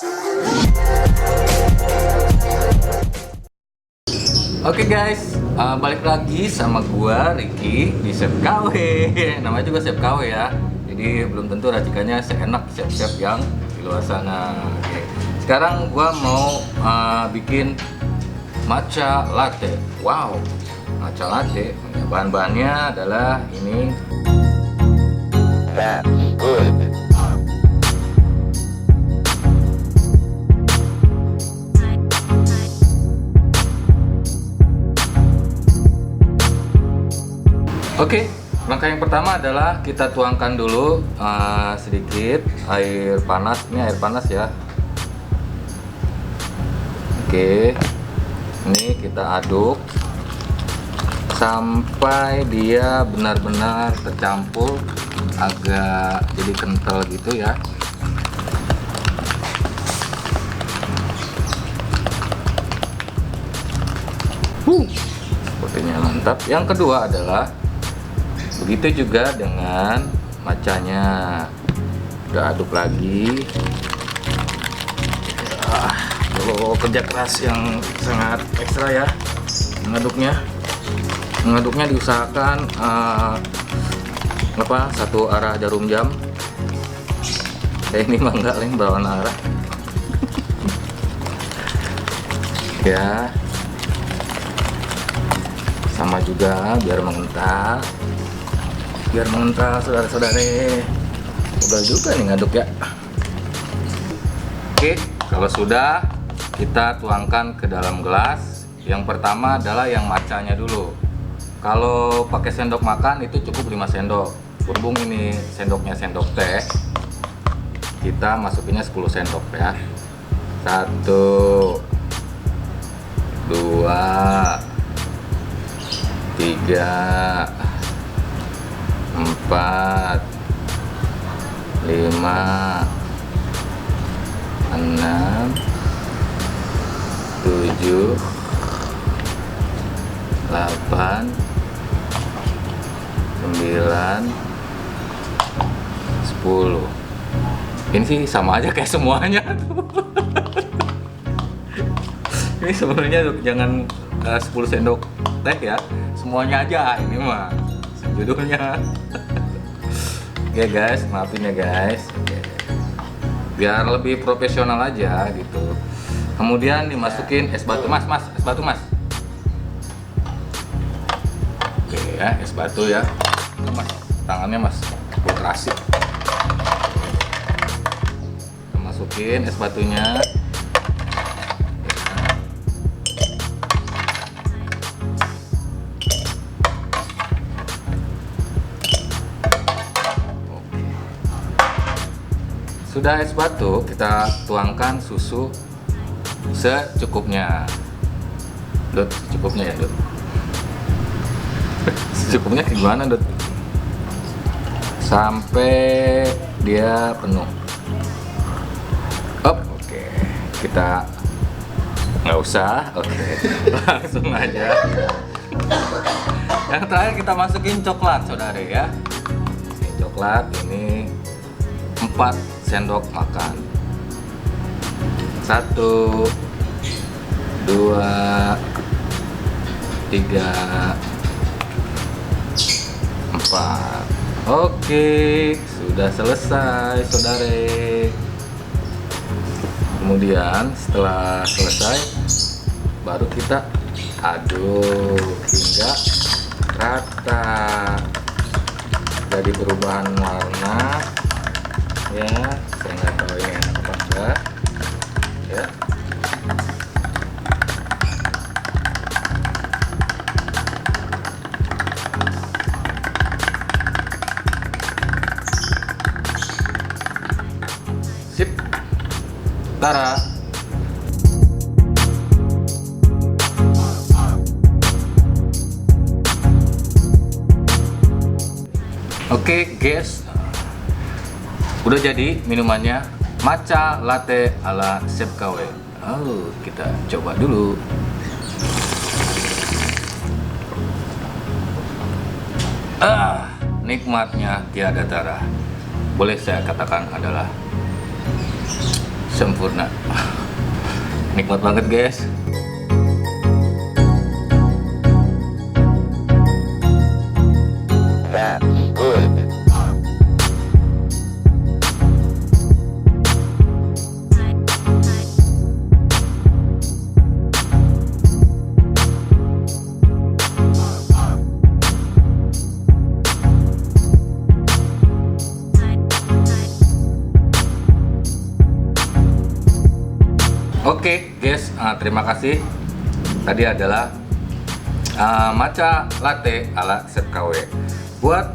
Oke guys, balik lagi sama gua Ricky di Chef KW. Namanya juga Chef KW ya. Jadi belum tentu racikannya seenak chef-chef yang di luar sana. Oke. Sekarang gua mau bikin matcha latte. Wow, matcha latte. Bahan-bahannya adalah ini. That's good. Oke, langkah yang pertama adalah kita tuangkan dulu sedikit air panas. Ini air panas ya. Oke, ini kita aduk sampai dia benar-benar tercampur, agak jadi kental gitu ya. Sepertinya mantap. Yang kedua adalah begitu juga dengan matchanya. Udah aduk lagi. Kerja keras yang sangat ekstra ya mengaduknya diusahakan satu arah jarum jam. Ini mah enggak leng berawan arah. Ya, sama juga biar mengental saudara-saudari. Udah juga nih ngaduk ya. Oke, kalau sudah kita tuangkan ke dalam gelas. Yang pertama adalah yang matchanya dulu. Kalau pakai sendok makan itu cukup 5 sendok. Berhubung ini sendoknya sendok teh, kita masukinnya 10 sendok ya. 1 2 3 4 5 6 7 8 9 10. Ini sih sama aja kayak semuanya. Ini sebenarnya jangan 10 sendok teh ya, semuanya aja ini mah judulnya. Oke guys, maafin ya guys. Oke. Biar lebih profesional aja gitu. Kemudian dimasukin es batu mas, es batu mas. Oke ya, es batu ya. Mas, tangannya mas, buat terasi. Kita masukin es batunya. Sudah es batu, kita tuangkan susu secukupnya. Dut, secukupnya ya Dut. Secukupnya gimana Dut? Sampai dia penuh. Oke. Kita nggak usah. Oke. Langsung aja. Yang terakhir kita masukin coklat saudara ya. Ini coklat ini 4 sendok makan. 1 2 3 4. Oke, sudah selesai saudare. Kemudian setelah selesai baru kita aduk hingga rata. Jadi perubahan warna ya, saya nggak tahu ini apa enggak ya. Sip, Tara. Oke guys, udah jadi minumannya matcha latte ala Chef KW. Kita coba dulu. Nikmatnya tiada tara. Boleh saya katakan adalah sempurna. Nikmat banget guys. That's good. Oke guys, terima kasih. Tadi adalah matcha latte ala Chef KW. Buat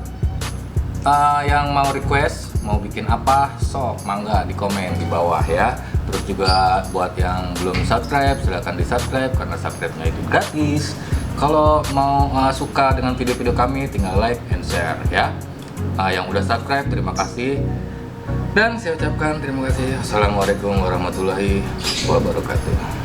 yang mau request, mau bikin apa, sok mangga di komen di bawah ya. Terus juga buat yang belum subscribe, silahkan di subscribe karena subscribe-nya itu gratis. Kalau mau suka dengan video-video kami, tinggal like and share ya. Yang udah subscribe, terima kasih. Dan saya ucapkan terima kasih. Assalamualaikum warahmatullahi wabarakatuh.